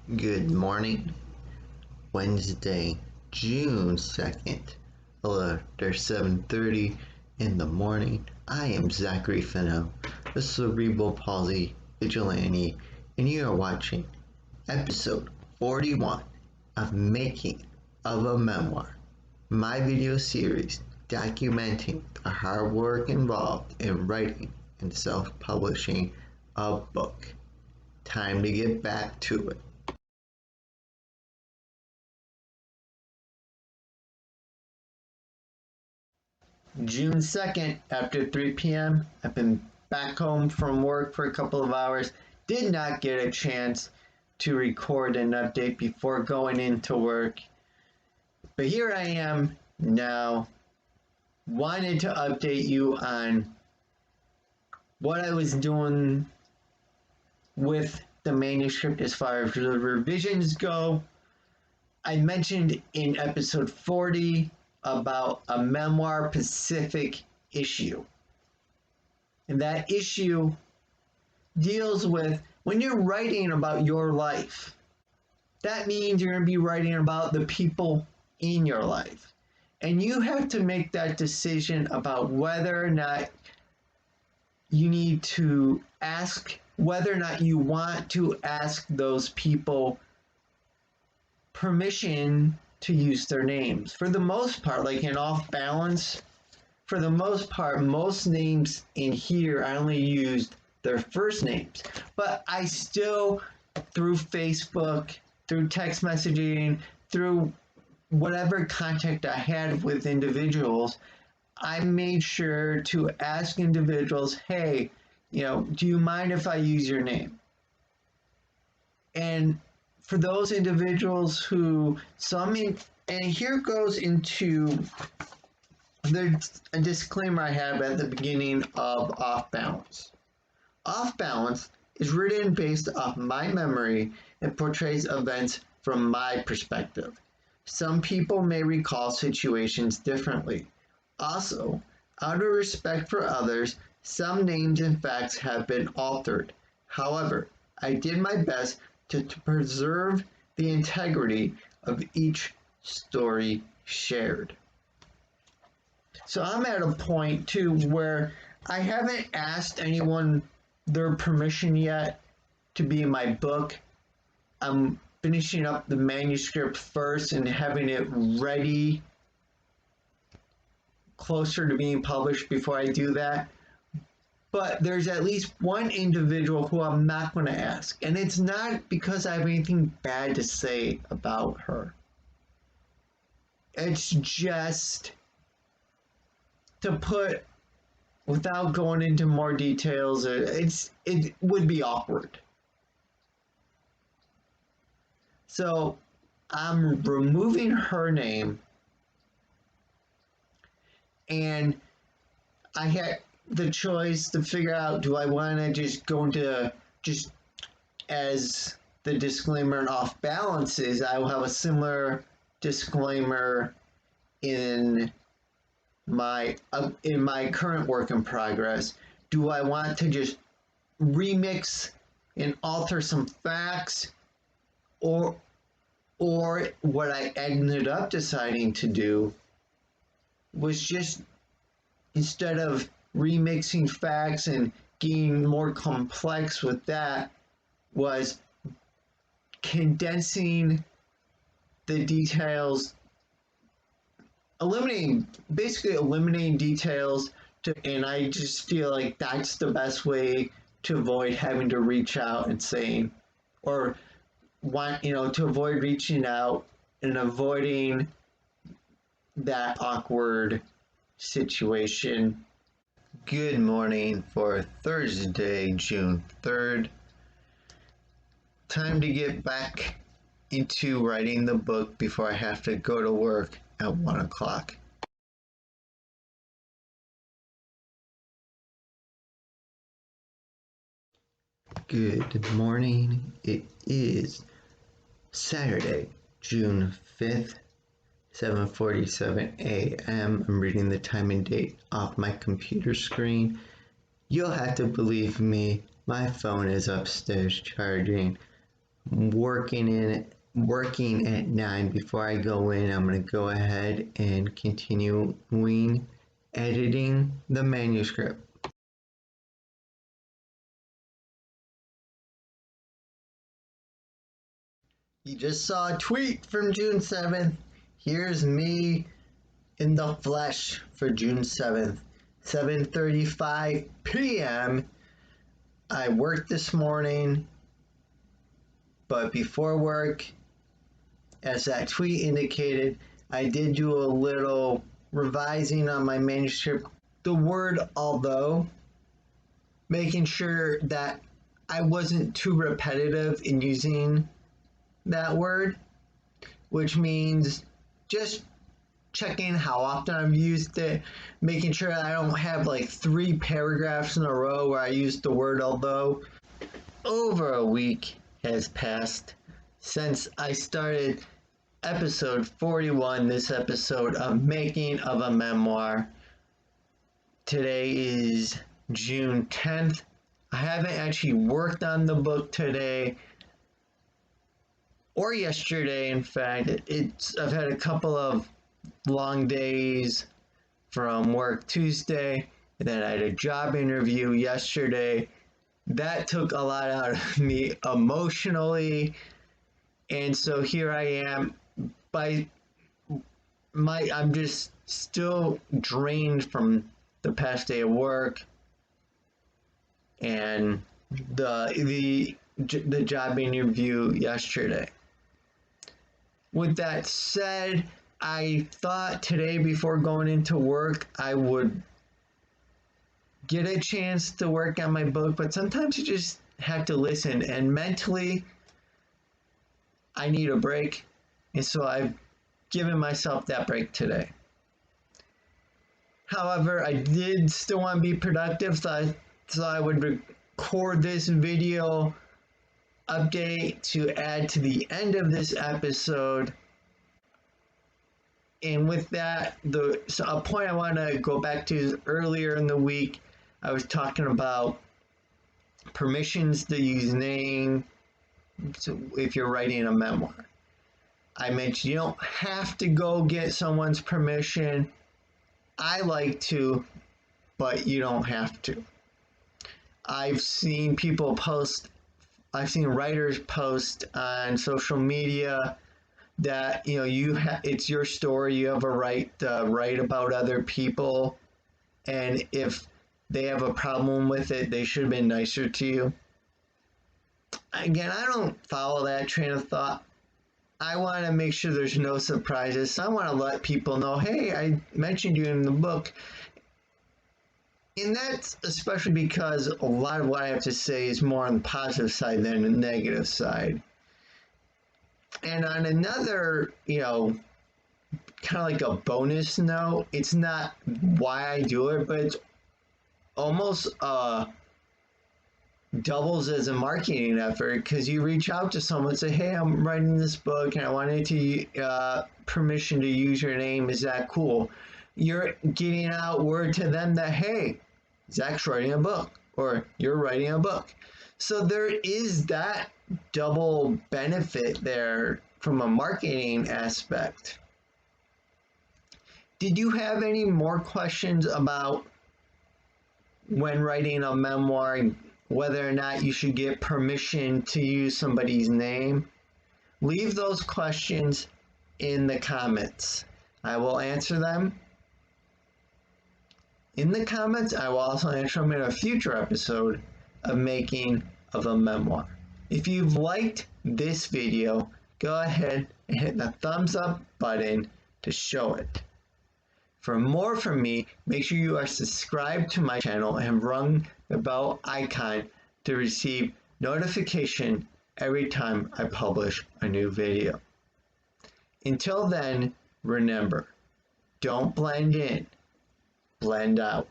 Good morning, Wednesday, June 2nd, after 7:30 in the morning. I am Zachary Fennell, a cerebral palsy vigilante, and you are watching episode 41 of Making of a Memoir, my video series documenting the hard work involved in writing and self-publishing a book. Time to get back to it. June 2nd, after 3 p.m., I've been back home from work for a couple of hours. Did not get a chance to record an update before going into work. But here I am now. Wanted to update you on what I was doing with the manuscript as far as the revisions go. I mentioned in episode 40 about a Memoir Pacific issue. And that issue deals with when you're writing about your life, that means you're going to be writing about the people in your life. And you have to make that decision about whether or not you need to ask, whether or not you want to ask those people permission to use their names. For the most part, like in Off Balance, for the most part, most names in here, I only used their first names. But I still, through Facebook, through text messaging, through whatever contact I had with individuals, I made sure to ask individuals, hey, do you mind if I use your name? And for those individuals who, and here goes into a disclaimer I have at the beginning of Off Balance. Off Balance is written based off my memory and portrays events from my perspective. Some people may recall situations differently. Also, out of respect for others, some names and facts have been altered. However, I did my best to preserve the integrity of each story shared. So I'm at a point too where I haven't asked anyone their permission yet to be in my book. I'm finishing up the manuscript first and having it ready closer to being published before I do that. But there's at least one individual who I'm not going to ask. And it's not because I have anything bad to say about her. It's just to put, without going into more details, it would be awkward. So I'm removing her name, and I had the choice to figure out, do I want to just go into, just as the disclaimer and Off Balance is, I will have a similar disclaimer in my current work in progress. Do I want to just remix and alter some facts, or what I ended up deciding to do was just, instead of remixing facts and getting more complex with that, was condensing the details, basically eliminating details, and I just feel like that's the best way to avoid having to reach out and saying, or to avoid reaching out and avoiding that awkward situation. Good morning for Thursday, June 3rd. Time to get back into writing the book before I have to go to work at 1 o'clock. Good morning. It is Saturday, June 5th, 7:47 a.m. I'm reading the time and date off my computer screen. You'll have to believe me, my phone is upstairs charging. working at 9. Before I go in, I'm going to go ahead and continuing editing the manuscript. You just saw a tweet from June 7th. Here's me in the flesh for June 7th, 7:35 p.m. I worked this morning, but before work, as that tweet indicated, I did do a little revising on my manuscript. The word although, making sure that I wasn't too repetitive in using that word, which means just checking how often I've used it, making sure I don't have like 3 paragraphs in a row where I used the word although. Over a week has passed since I started episode 41, this episode of Making of a Memoir. Today is June 10th. I haven't actually worked on the book today or yesterday. In fact, I've had a couple of long days from work Tuesday, and then I had a job interview yesterday. That took a lot out of me emotionally, and so here I am. I'm just still drained from the past day of work and the job interview yesterday. With that said, I thought today before going into work I would get a chance to work on my book, but sometimes you just have to listen, and mentally I need a break, and so I've given myself that break today. However, I did still want to be productive, so I would record this video update to add to the end of this episode. And with that, a point I want to go back to is earlier in the week, I was talking about permissions to use name if you're writing a memoir. I mentioned you don't have to go get someone's permission. I like to, but you don't have to. I've seen writers post on social media that it's your story, you have a right to write about other people, and if they have a problem with it, they should have been nicer to you. Again, I don't follow that train of thought. I want to make sure there's no surprises. So I want to let people know, hey, I mentioned you in the book. And that's especially because a lot of what I have to say is more on the positive side than the negative side. And on another, kind of like a bonus note, it's not why I do it, but it's almost doubles as a marketing effort, because you reach out to someone and say, hey, I'm writing this book and I wanted to permission to use your name. Is that cool? You're getting out word to them that, hey, Zach's writing a book, or you're writing a book. So there is that double benefit there from a marketing aspect. Did you have any more questions about when writing a memoir, whether or not you should get permission to use somebody's name? Leave those questions in the comments. I will answer them in the comments. I will also answer them in a future episode of Making of a Memoir. If you've liked this video, go ahead and hit the thumbs up button to show it. For more from me, make sure you are subscribed to my channel and rung the bell icon to receive notification every time I publish a new video. Until then, remember, don't blend in, blend out.